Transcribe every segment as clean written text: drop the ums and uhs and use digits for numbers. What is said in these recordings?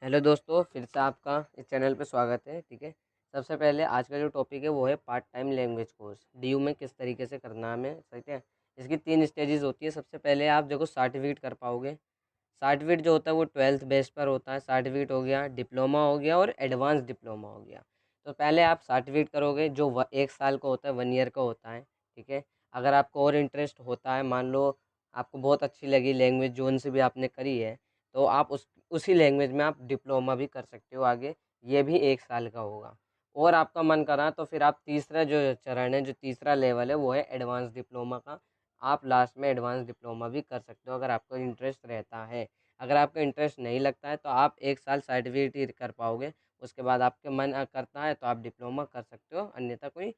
Hello दोस्तों, फिर से आपका इस चैनल पे स्वागत है। ठीक है। सबसे पहले आज का जो टॉपिक है वो है part time language course DU में किस तरीके से करना है हमें। ठीक है। इसकी 3 स्टेजेस होती है। सबसे पहले आप देखो सर्टिफिकेट कर पाओगे। सर्टिफिकेट जो होता है वो 12th बेस पर होता है। सर्टिफिकेट हो गया, डिप्लोमा हो गया और एडवांस डिप्लोमा हो गया। तो पहले आप सर्टिफिकेट करोगे जो 1 साल का होता है, 1 ईयर का होता है। ठीक है। अगर आपको और इंटरेस्ट होता है, मान लो आपको बहुत अच्छी लगी लैंग्वेज जोन से भी आपने करी है, तो आप उसी लैंग्वेज में आप डिप्लोमा भी कर सकते हो आगे। ये भी 1 साल का होगा। और आपका मन करा तो फिर आप तीसरा जो चरण है, जो तीसरा लेवल है, वो है एडवांस डिप्लोमा का। आप लास्ट में एडवांस डिप्लोमा भी कर सकते हो अगर आपको इंटरेस्ट रहता है। अगर आपका इंटरेस्ट नहीं लगता है तो आप 1 साल सर्टिफिकेट ही कर पाओगे। उसके बाद आपके मन करता है तो आप डिप्लोमा कर सकते हो, अन्यथा कोई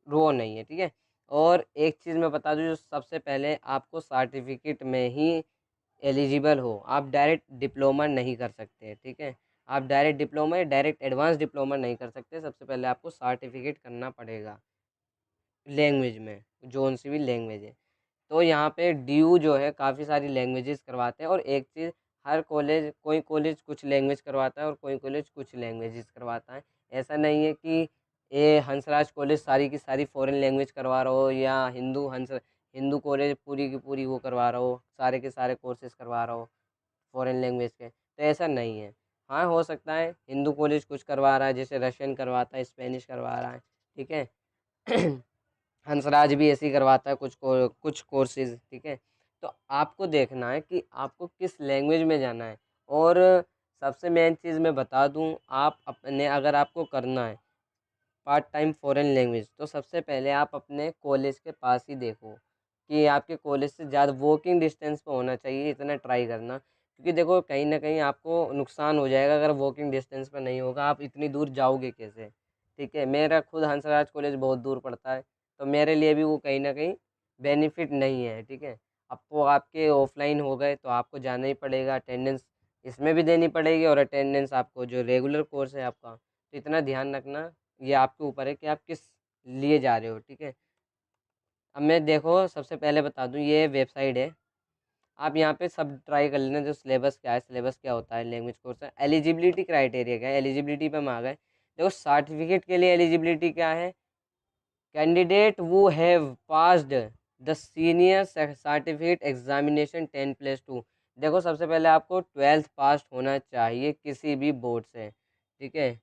रो नहीं है। ठीक है। और एक चीज़ मैं बता दूँ, जो सबसे पहले आपको सर्टिफिकेट में ही एलिजिबल हो, आप डायरेक्ट डिप्लोमा नहीं कर सकते। ठीक है। आप डायरेक्ट डिप्लोमा या डायरेक्ट एडवांस डिप्लोमा नहीं कर सकते। सबसे पहले आपको सर्टिफिकेट करना पड़ेगा लैंग्वेज में, जोन सी भी लैंग्वेज है। तो यहाँ पे ड्यू जो है काफ़ी सारी लैंग्वेजेस करवाते हैं। और एक चीज़, हर कॉलेज, कोई कॉलेज कुछ लैंग्वेज करवाता है और कोई कॉलेज कुछ लैंग्वेजेस करवाता है। ऐसा नहीं है कि ये हंसराज कॉलेज सारी की सारी फॉरेन लैंग्वेज करवा रहा हो, या हिंदू कॉलेज पूरी की पूरी वो करवा रहा हो, सारे के सारे कोर्सेज करवा रहा हो फॉरेन लैंग्वेज के। तो ऐसा नहीं है। हाँ, हो सकता है हिंदू कॉलेज कुछ करवा रहा है, जैसे रशियन करवाता है, स्पेनिश करवा रहा है। ठीक है। हंसराज भी ऐसे ही करवाता है कुछ कोर्सेज। ठीक है। तो आपको देखना है कि आपको किस लैंग्वेज में जाना है। और सबसे मेन चीज़ मैं बता दूं, आप अपने, अगर आपको करना है पार्ट टाइम फॉरेन लैंग्वेज, तो सबसे पहले आप अपने कॉलेज के पास ही देखो कि आपके कॉलेज से ज़्यादा वॉकिंग डिस्टेंस पे होना चाहिए। इतना ट्राई करना, क्योंकि देखो कहीं ना कहीं आपको नुकसान हो जाएगा अगर वॉकिंग डिस्टेंस पे नहीं होगा। आप इतनी दूर जाओगे कैसे। ठीक है। मेरा खुद हंसराज कॉलेज बहुत दूर पड़ता है, तो मेरे लिए भी वो कहीं ना कहीं बेनिफिट नहीं है। ठीक है। अब वो आपके ऑफलाइन हो गए तो आपको जाना ही पड़ेगा, अटेंडेंस इसमें भी देनी पड़ेगी, और अटेंडेंस आपको जो रेगुलर कोर्स है आपका, तो इतना ध्यान रखना। ये आपके ऊपर है कि आप किस लिए जा रहे हो। ठीक है। अब मैं देखो सबसे पहले बता दूं, ये वेबसाइट है। आप यहाँ पे सब ट्राई कर लेना, जो सिलेबस क्या है, सिलेबस क्या होता है, लैंग्वेज कोर्स है, एलिजिबिलिटी क्राइटेरिया क्या है। एलिजिबिलिटी पे हम आ गए। देखो सर्टिफिकेट के लिए एलिजिबिलिटी क्या है, कैंडिडेट वो have passed the senior certificate examination 10+2। देखो सबसे पहले आपको 12th पास होना चाहिए किसी भी बोर्ड से। ठीक है।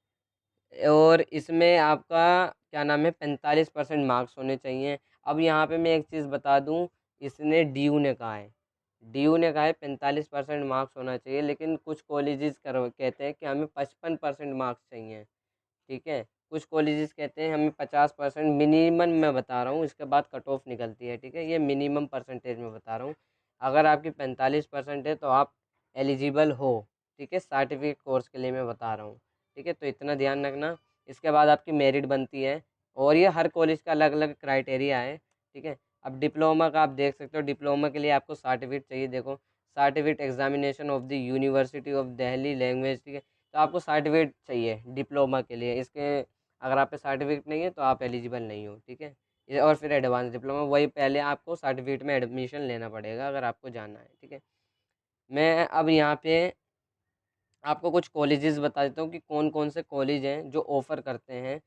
और इसमें आपका क्या नाम है, 45% मार्क्स होने चाहिए। अब यहाँ पे मैं एक चीज़ बता दूँ, इसने डीयू ने कहा है, 45% मार्क्स होना चाहिए, लेकिन कुछ कॉलेजेस कहते हैं कि हमें 55% मार्क्स चाहिए। ठीक है। कुछ कॉलेजेस कहते हैं हमें 50%, मिनिमम मैं बता रहा हूँ, इसके बाद कट ऑफ निकलती है। ठीक है। ये मिनिमम परसेंटेज में बता रहा हूँ। अगर आपकी 45% है तो आप एलिजिबल हो। ठीक है। सर्टिफिकेट कोर्स के लिए मैं बता रहा हूँ। ठीक है। तो इतना ध्यान रखना। इसके बाद आपकी मेरिट बनती है, और ये हर कॉलेज का अलग अलग क्राइटेरिया है। ठीक है। अब डिप्लोमा का आप देख सकते हो, डिप्लोमा के लिए आपको सर्टिफिकेट चाहिए। देखो, certificate examination of the university of Delhi language. ठीक है। तो आपको सर्टिफिकेट चाहिए डिप्लोमा के लिए। इसके अगर आप पे सर्टिफिकेट नहीं है तो आप एलिजिबल नहीं हो। ठीक है। और फिर एडवांस डिप्लोमा, वही पहले आपको सर्टिफिकेट में एडमिशन लेना पड़ेगा अगर आपको जाना है। ठीक है। मैं अब यहाँ पे आपको कुछ कॉलेजेस बता देता हूँ कि कौन कौन से कॉलेज हैं जो ऑफ़र करते हैं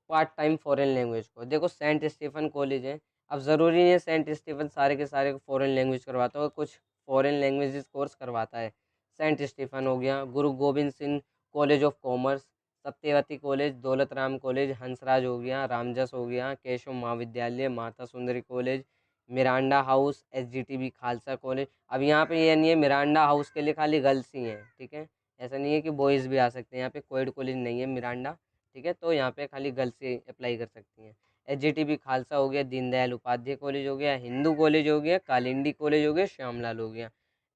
पार्ट टाइम फॉरेन लैंग्वेज को। देखो, सेंट स्टीफन कॉलेज है। अब ज़रूरी नहीं है सेंट स्टीफन सारे के सारे फॉरेन लैंग्वेज करवाता हो, कुछ फॉरेन लैंग्वेजेस कोर्स करवाता है। सेंट स्टीफन हो गया, गुरु Govind Singh college of commerce, Satyavati college, Daulat Ram college, Hansraj हो गया, रामजस हो गया, केशव महाविद्यालय, Mata Sundari college, Miranda house, SGTB Khalsa college. अब यहाँ पे ये नहीं है मिरांडा हाउस के लिए खाली गर्ल्स ही हैं। ठीक है। ऐसा नहीं है कि बॉयज़ भी आ सकते हैं, यहाँ पे कोएड कॉलेज नहीं है मिरांडा। ठीक है। तो यहाँ पे खाली गर्ल्स ही अप्लाई कर सकती हैं। SGTB खालसा हो गया, दीनदयाल उपाध्याय कॉलेज हो गया, हिंदू कॉलेज हो गया, कालिंदी कॉलेज हो गया, श्यामलाल हो गया।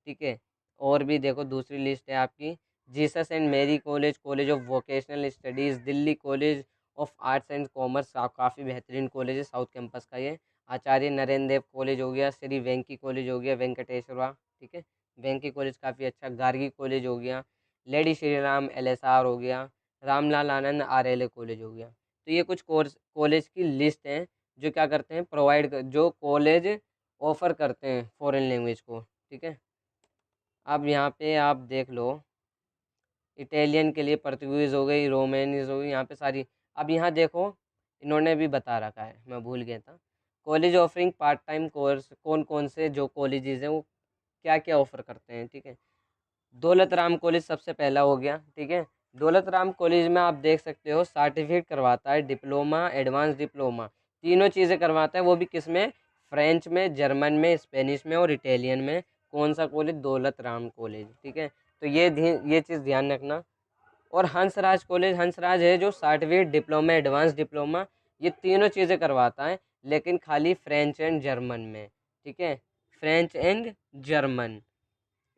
ठीक है। और भी देखो दूसरी लिस्ट है आपकी, जीसस एंड मेरी college, college of vocational studies, Delhi college of arts and commerce, काफ़ी बेहतरीन कॉलेज है, साउथ कैंपस का ये। आचार्य नरेंद्र देव कॉलेज हो गया, श्री वेंकी कॉलेज हो गया, वेंकटेश्वरा। ठीक है। वेंकी कॉलेज काफ़ी अच्छा, गार्गी कॉलेज हो गया, लेडी श्री राम LSR हो गया, रामलाल आनंद RLA कॉलेज हो गया। तो ये कुछ कोर्स कॉलेज की लिस्ट हैं जो क्या करते हैं, जो कॉलेज ऑफ़र करते हैं फॉरेन लैंग्वेज को। ठीक है। अब यहाँ पे आप देख लो, इटालियन के लिए पोर्तुगीज़ हो गई, रोमानीज़ हो गई, यहाँ पे सारी। अब यहाँ देखो इन्होंने भी बता रखा है, मैं भूल गया था। College offering part time course, कौन कौन से जो कॉलेजेस हैं वो क्या क्या ऑफर करते हैं, ठीक है। दौलत राम कॉलेज सबसे पहला हो गया, ठीक है। दौलत राम कॉलेज में आप देख सकते हो सर्टिफिकेट करवाता है, डिप्लोमा, एडवांस डिप्लोमा, तीनों चीज़ें करवाता है। वो भी किस में? फ्रेंच में, जर्मन में, स्पेनिश में और इटालियन में। कौन सा कॉलेज? दौलत राम कॉलेज, ठीक है। तो ये चीज़ ध्यान रखना। और हंसराज कॉलेज, हंसराज है जो सर्टिफिकेट, डिप्लोमा, एडवांस डिप्लोमा, ये तीनों चीज़ें करवाता है, लेकिन खाली फ्रेंच एंड जर्मन में, ठीक है। French and German.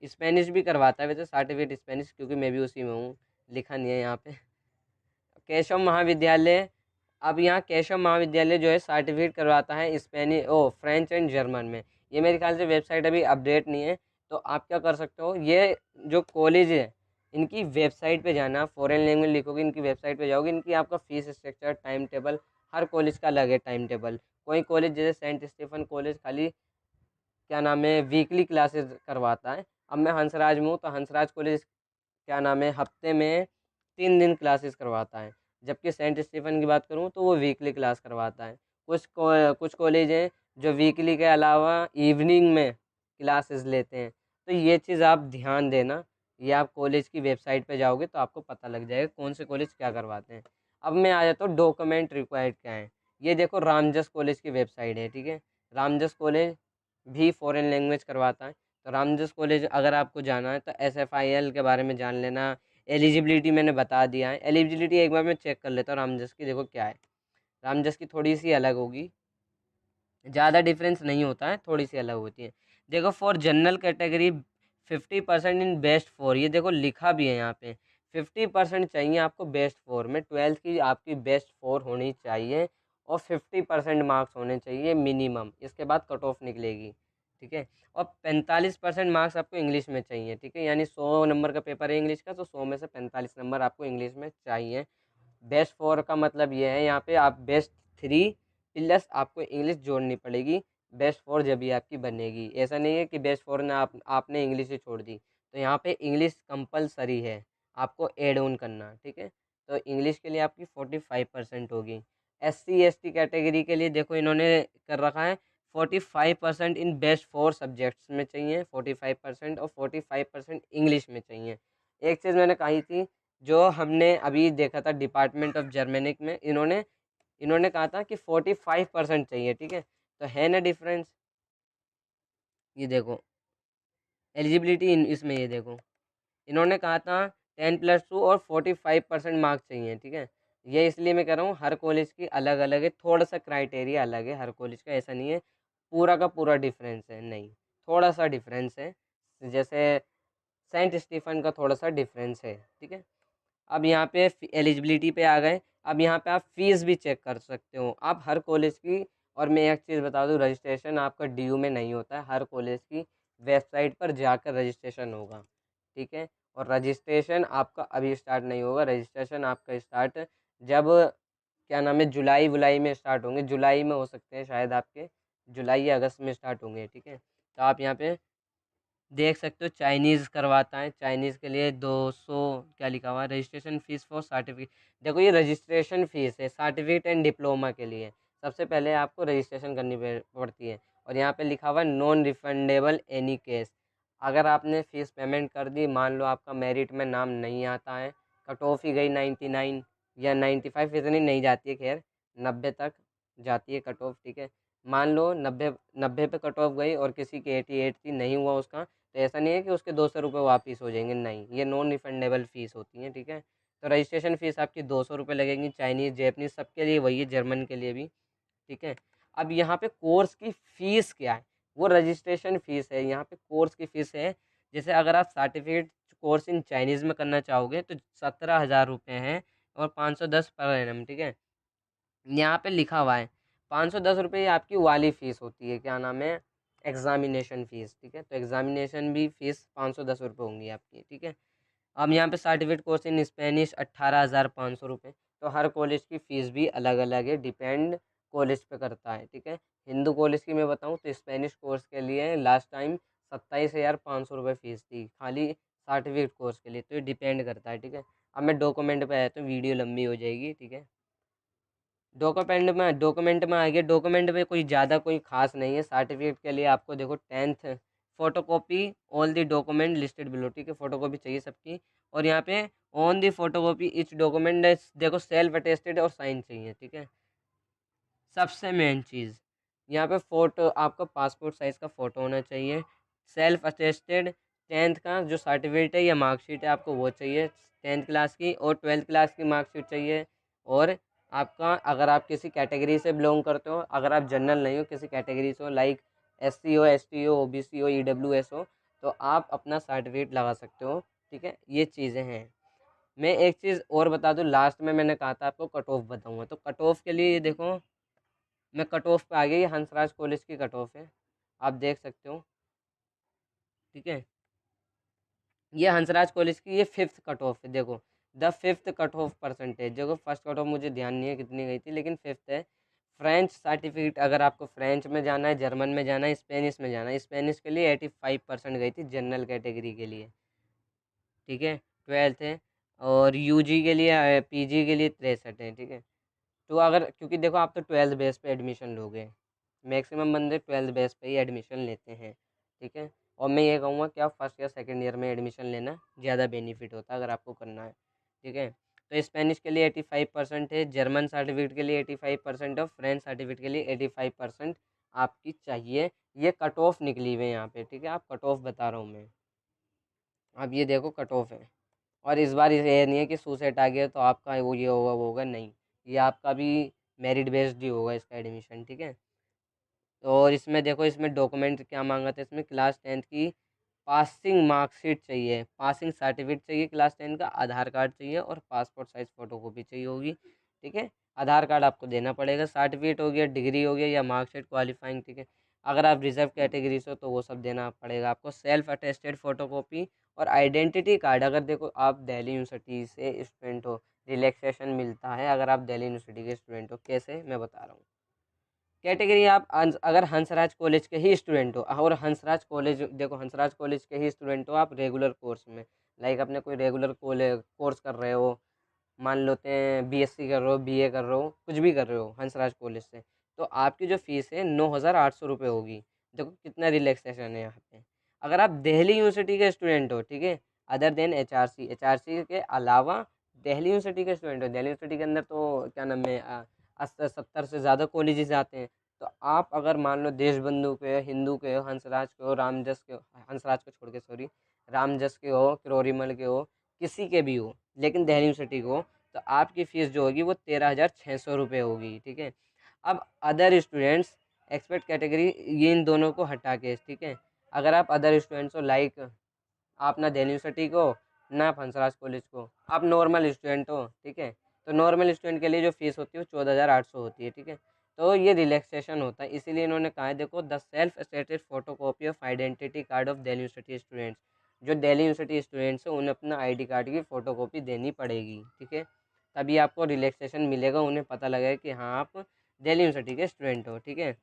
स्पेनिश भी करवाता है वैसे सर्टिफिकेट स्पेनिश, क्योंकि मैं भी उसी में हूँ, लिखा नहीं है यहाँ पे। केशव महाविद्यालय, अब यहाँ केशव महाविद्यालय जो है सर्टिफिकेट करवाता है स्पेनिश, फ्रेंच एंड जर्मन में। ये मेरे ख्याल से वेबसाइट अभी अपडेट नहीं है, तो आप क्या कर सकते हो, ये जो कॉलेज है इनकी वेबसाइट पे जाना, फॉरेन लैंग्वेज लिखोगे इनकी वेबसाइट पे जाओगे, इनकी आपका फीस स्ट्रक्चर, टाइम टेबल, हर कॉलेज का अलग है टाइम टेबल। कोई कॉलेज जैसे सेंट स्टीफन कॉलेज खाली क्या नाम है वीकली क्लासेस करवाता है। अब मैं हंसराज में हूँ, तो हंसराज कॉलेज क्या नाम है हफ्ते में 3 दिन क्लासेस करवाता है। जबकि सेंट स्टीफन की बात करूँ तो वो वीकली क्लास करवाता है। कुछ कॉलेज हैं जो वीकली के अलावा इवनिंग में क्लासेस लेते हैं। तो ये चीज़ आप ध्यान देना, ये आप कॉलेज की वेबसाइट पे जाओगे तो आपको पता लग जाएगा कौन से कॉलेज क्या करवाते हैं। अब मैं आ जाता हूँ डॉक्यूमेंट रिक्वायर्ड क्या है। ये देखो रामजस कॉलेज की वेबसाइट है, ठीक है। रामजस कॉलेज भी फॉरेन लैंग्वेज करवाता है। तो रामजस कॉलेज अगर आपको जाना है तो SFIL के बारे में जान लेना। एलिजिबिलिटी मैंने बता दिया है, एलिजिबिलिटी एक बार मैं चेक कर लेता हूँ रामजस की, देखो क्या है। रामजस की थोड़ी सी अलग होगी, ज़्यादा डिफरेंस नहीं होता है, थोड़ी सी अलग होती है। देखो for general category 50% in best four, ये देखो लिखा भी है यहाँ पे 50% चाहिए आपको बेस्ट फोर में, 12th की आपकी बेस्ट फोर होनी चाहिए और 50% मार्क्स होने चाहिए मिनिमम, इसके बाद कट ऑफ निकलेगी, ठीक है। और 45% मार्क्स आपको इंग्लिश में चाहिए, ठीक है। यानी 100 नंबर का पेपर है इंग्लिश का, तो 100 में से 45 नंबर आपको इंग्लिश में चाहिए। बेस्ट फोर का मतलब ये है यहाँ पे आप बेस्ट थ्री प्लस आपको इंग्लिश जोड़नी पड़ेगी, बेस्ट फोर जब भी आपकी बनेगी। ऐसा नहीं है कि बेस्ट फोर ने आपने इंग्लिश ही छोड़ दी, तो यहाँ पे इंग्लिश कंपलसरी है आपको ऐड ऑन करना, ठीक है। तो इंग्लिश के लिए आपकी 45% होगी। SC ST कैटेगरी के लिए देखो इन्होंने कर रखा है 45% इन बेस्ट फोर सब्जेक्ट्स में चाहिए, 45% और 45% इंग्लिश में चाहिए। एक चीज़ मैंने कही थी, जो हमने अभी देखा था डिपार्टमेंट ऑफ जर्मेनिक में, इन्होंने इन्होंने कहा था कि 45% चाहिए, ठीक है। तो है ना डिफरेंस, ये देखो एलिजिबिलिटी इसमें, ये देखो इन्होंने कहा था 10+2 और 45% मार्क्स चाहिए, ठीक है। ये इसलिए मैं कह रहा हूँ हर कॉलेज की अलग अलग है, थोड़ा सा क्राइटेरिया अलग है हर कॉलेज का, ऐसा नहीं है पूरा का पूरा डिफरेंस है, नहीं, थोड़ा सा डिफरेंस है। जैसे सेंट स्टीफन का थोड़ा सा डिफरेंस है, ठीक है। अब यहाँ पे एलिजिबिलिटी पे आ गए। अब यहाँ पे आप फीस भी चेक कर सकते हो आप हर कॉलेज की। और मैं एक चीज़ बता दूँ, रजिस्ट्रेशन आपका DU में नहीं होता है, हर कॉलेज की वेबसाइट पर जाकर रजिस्ट्रेशन होगा, ठीक है। और रजिस्ट्रेशन आपका अभी स्टार्ट नहीं होगा, रजिस्ट्रेशन आपका स्टार्ट जब क्या नाम है जुलाई वुलाई में स्टार्ट होंगे, जुलाई में हो सकते हैं शायद आपके, जुलाई या अगस्त में स्टार्ट होंगे, ठीक है। तो आप यहाँ पे देख सकते हो चाइनीज़ करवाता है, चाइनीज़ के लिए 200 क्या लिखा हुआ है, रजिस्ट्रेशन फ़ीस फॉर सर्टिफिकेट। देखो ये रजिस्ट्रेशन फ़ीस है सर्टिफिकेट एंड डिप्लोमा के लिए, सबसे पहले आपको रजिस्ट्रेशन करनी पड़ती है। और यहाँ पे लिखा हुआ है नॉन रिफंडेबल एनी केस, अगर आपने फ़ीस पेमेंट कर दी, मान लो आपका मेरिट में नाम नहीं आता है, कट ऑफ ही गई 99 या 95, इतनी नहीं जाती है खैर, 90 तक जाती है कट ऑफ, ठीक है। मान लो 90 90 पे कट ऑफ गई और किसी की 88 थी, नहीं हुआ उसका, तो ऐसा नहीं है कि उसके 200 रुपये वापस हो जाएंगे, नहीं, ये नॉन रिफंडेबल फ़ीस होती है, ठीक है। तो रजिस्ट्रेशन फ़ीस आपकी 200 रुपये लगेंगी, चाइनीज़ जैपनीज़ सबके लिए वही है, जर्मन के लिए भी, ठीक है। अब यहाँ पे कोर्स की फ़ीस क्या है, वो रजिस्ट्रेशन फ़ीस है, यहाँ पे कोर्स की फ़ीस है। जैसे अगर आप सर्टिफिकेट कोर्स इन चाइनीज़ में करना चाहोगे तो 17,000 रुपये हैं और 510 पर एनम, ठीक है। यहाँ पे लिखा हुआ है 510 रुपये आपकी वाली फ़ीस होती है, क्या नाम है, एग्ज़ामिनेशन फ़ीस, ठीक है। तो एग्ज़ामिनेशन भी फ़ीस 510 रुपये होंगी आपकी, ठीक है। अब यहाँ पे सर्टिफिकेट कोर्स इन स्पेनिश 18,500 रुपये। तो हर कॉलेज की फ़ीस भी अलग अलग है, डिपेंड कॉलेज पे करता है, ठीक है। हिंदू कॉलेज की मैं बताऊँ तो स्पेनिश कोर्स के लिए लास्ट टाइम 27,500 रुपये फ़ीस थी, खाली सर्टिफिकेट कोर्स के लिए, तो ये डिपेंड करता है, ठीक है। अब मैं डॉक्यूमेंट पे आया तो वीडियो लंबी हो जाएगी, ठीक है। डॉक्यूमेंट में आ गया। डॉक्यूमेंट में कोई ज़्यादा कोई खास नहीं है। सर्टिफिकेट के लिए आपको देखो 10th photocopy, all the document listed below, ठीक है। फोटोकॉपी चाहिए सबकी। और यहाँ पे on the photocopy etch document देखो सेल्फ अटेस्टेड और साइन चाहिए, ठीक है। सबसे मेन चीज़ यहाँ पे फ़ोटो, आपका पासपोर्ट साइज़ का फ़ोटो होना चाहिए। सेल्फ अटेस्टेड 10th का जो सर्टिफिकेट है या मार्कशीट है आपको वो चाहिए 10th क्लास की, और 12th क्लास की मार्कशीट चाहिए। और आपका, अगर आप किसी कैटेगरी से बिलोंग करते हो, अगर आप जनरल नहीं हो, किसी कैटेगरी से हो, लाइक SC हो, ST हो, OBC हो, EWS हो, तो आप अपना सर्टिफिकेट लगा सकते हो, ठीक है। ये चीज़ें हैं। मैं एक चीज़ और बता दूं, लास्ट में मैंने कहा था आपको कट ऑफ बताऊंगा, तो कट ऑफ के लिए ये देखो, मैं कट ऑफ पे आ गई। ये हंसराज कॉलेज की कट ऑफ है, आप देख सकते हो, ठीक है। ये हंसराज कॉलेज की ये 5th कट ऑफ है, देखो the 5th cut off percentage. देखो फर्स्ट कट ऑफ मुझे ध्यान नहीं है कितनी गई थी, लेकिन 5th है। फ्रेंच सर्टिफिकेट, अगर आपको फ्रेंच में जाना है, जर्मन में जाना है, स्पेनिश में जाना है, स्पेनिश के लिए 85% गई थी जनरल कैटेगरी के लिए, ठीक है। 12th है। और UG के लिए, PG के लिए 63 है, ठीक है। तो अगर, क्योंकि देखो आप तो 12th बेस पे एडमिशन लोगे, मैक्सिमम बंदे 12th बेस पे ही एडमिशन लेते हैं, ठीक है। और मैं ये कहूँगा कि आप फर्स्ट या सेकंड ईयर में एडमिशन लेना ज़्यादा बेनिफिट होता है अगर आपको करना है, ठीक है। तो स्पेनिश के लिए 85% है, जर्मन सर्टिफिकेट के लिए 85% और फ्रेंच सर्टिफिकेट के लिए 85% आपकी चाहिए। ये कट ऑफ निकली हुई है यहाँ पे, ठीक है। आप कट ऑफ बता रहा हूँ मैं, अब ये देखो कट ऑफ है। और इस बार ये नहीं है कि सुसेट आ गया तो आपका वो ये होगा वो होगा, नहीं। ये आपका भी मेरिट बेस्ड ही होगा इसका एडमिशन, ठीक है। और इसमें देखो, इसमें डॉक्यूमेंट क्या मांगा था, इसमें क्लास 10th की पासिंग मार्कशीट चाहिए, पासिंग सर्टिफिकेट चाहिए क्लास 10 का, आधार कार्ड चाहिए और पासपोर्ट साइज़ फ़ोटोकॉपी चाहिए होगी, ठीक है। आधार कार्ड आपको देना पड़ेगा, सर्टिफिकेट हो गया, डिग्री हो गया या मार्कशीट क्वालिफाइंग, ठीक है। अगर आप रिजर्व कैटेगरी से हो तो वो सब देना पड़ेगा आपको। सेल्फ अटेस्टेड फ़ोटोकॉपी और आइडेंटिटी कार्ड, अगर देखो आप दिल्ली यूनिवर्सिटी से स्टूडेंट हो, रिलैक्सेशन मिलता है अगर आप दिल्ली यूनिवर्सिटी के स्टूडेंट हो। कैसे, मैं बता रहा हूँ। कैटेगरी आप अगर हंसराज कॉलेज के ही स्टूडेंट हो, और हंसराज कॉलेज देखो, हंसराज कॉलेज के ही स्टूडेंट हो आप रेगुलर कोर्स में, लाइक अपने कोई रेगुलर कोर्स कर रहे हो, मान लेते हैं BSc कर रहे हो, BA कर रहे हो, कुछ भी कर रहे हो हंसराज कॉलेज से, तो आपकी जो फीस है 9,800 रुपये होगी। देखो कितना रिलैक्सेशन है यहाँ पे। अगर आप दिल्ली यूनिवर्सिटी के स्टूडेंट हो, ठीक है, अदर देन HRC के अलावा दिल्ली यूनिवर्सिटी के स्टूडेंट हो, दिल्ली यूनिवर्सिटी के अंदर तो क्या नाम है, 70 से ज़्यादा कॉलेजेस आते हैं। तो आप अगर मान लो देशबंधु के हो, हिंदू के हो, हंसराज के हो, रामजस के हो, हंसराज को छोड़ के सॉरी, रामजस के हो, किरोरीमल के हो, किसी के भी हो, लेकिन दिल्ली यूनिवर्सिटी को, तो आपकी फ़ीस जो होगी वो 13,600 रुपये होगी, ठीक है। अब अदर स्टूडेंट्स, एक्सपेक्ट कैटेगरी, ये इन दोनों को हटा के, ठीक है। अगर आप अदर स्टूडेंट्स हो, लाइक आप ना दिल्ली यूनिवर्सिटी को, ना आप हंसराज कॉलेज को, आप नॉर्मल स्टूडेंट हो, ठीक है, तो नॉर्मल स्टूडेंट के लिए जो फीस होती है वो 14,800 होती है, ठीक है। तो ये रिलैक्सेशन होता है, इसीलिए इन्होंने कहा है, देखो the self attested photo copy of identity card of Delhi university students, जो दिल्ली यूनिवर्सिटी स्टूडेंट्स हैं उन्हें अपना ID कार्ड की फ़ोटो कॉपी देनी पड़ेगी, ठीक है। तभी आपको रिलैक्सेशन मिलेगा, उन्हें पता लगेगा कि हाँ आप दिल्ली यूनिवर्सिटी के स्टूडेंट हो, ठीक है।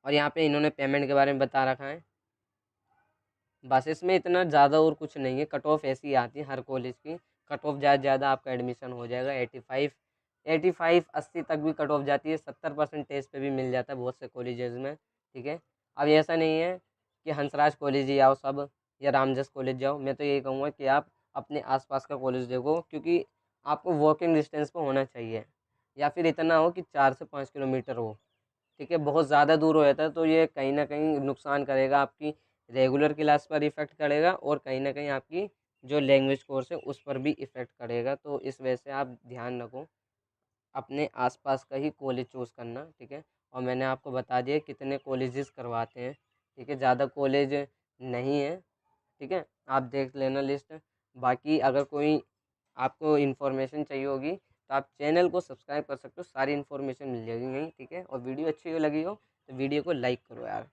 और यहाँ पे इन्होंने पेमेंट के बारे में बता रखा है। बस इसमें इतना ज़्यादा और कुछ नहीं है, कट ऑफ ऐसी ही आती है हर कॉलेज की। कट ऑफ ज़्यादा आपका एडमिशन हो जाएगा 85 तक भी कट ऑफ जाती है, 70% पे भी मिल जाता है बहुत से कॉलेजेस में, ठीक है। अब ऐसा नहीं है कि हंसराज कॉलेज ही आओ सब, या रामजस कॉलेज जाओ। मैं तो यही कहूँगा कि आप अपने आसपास का कॉलेज देखो, क्योंकि आपको वॉकिंग डिस्टेंस पर होना चाहिए, या फिर इतना हो कि 4 से 5 किलोमीटर हो, ठीक है। बहुत ज़्यादा दूर हो जाता है तो ये कहीं ना कहीं नुकसान करेगा, आपकी रेगुलर क्लास पर इफ़ेक्ट करेगा, और कहीं ना कहीं आपकी जो लैंग्वेज कोर्स है उस पर भी इफ़ेक्ट करेगा। तो इस वजह से आप ध्यान रखो, अपने आसपास का ही कॉलेज चूज़ करना, ठीक है। और मैंने आपको बता दिया कितने कॉलेजेस करवाते हैं, ठीक है, ज़्यादा कॉलेज नहीं है, ठीक है। आप देख लेना लिस्ट। बाकी अगर कोई आपको इन्फॉर्मेशन चाहिए होगी तो आप चैनल को सब्सक्राइब कर सकते हो, सारी इन्फॉर्मेशन मिल जाएगी यहीं, ठीक है। और वीडियो अच्छी लगी हो तो वीडियो को लाइक करो यार।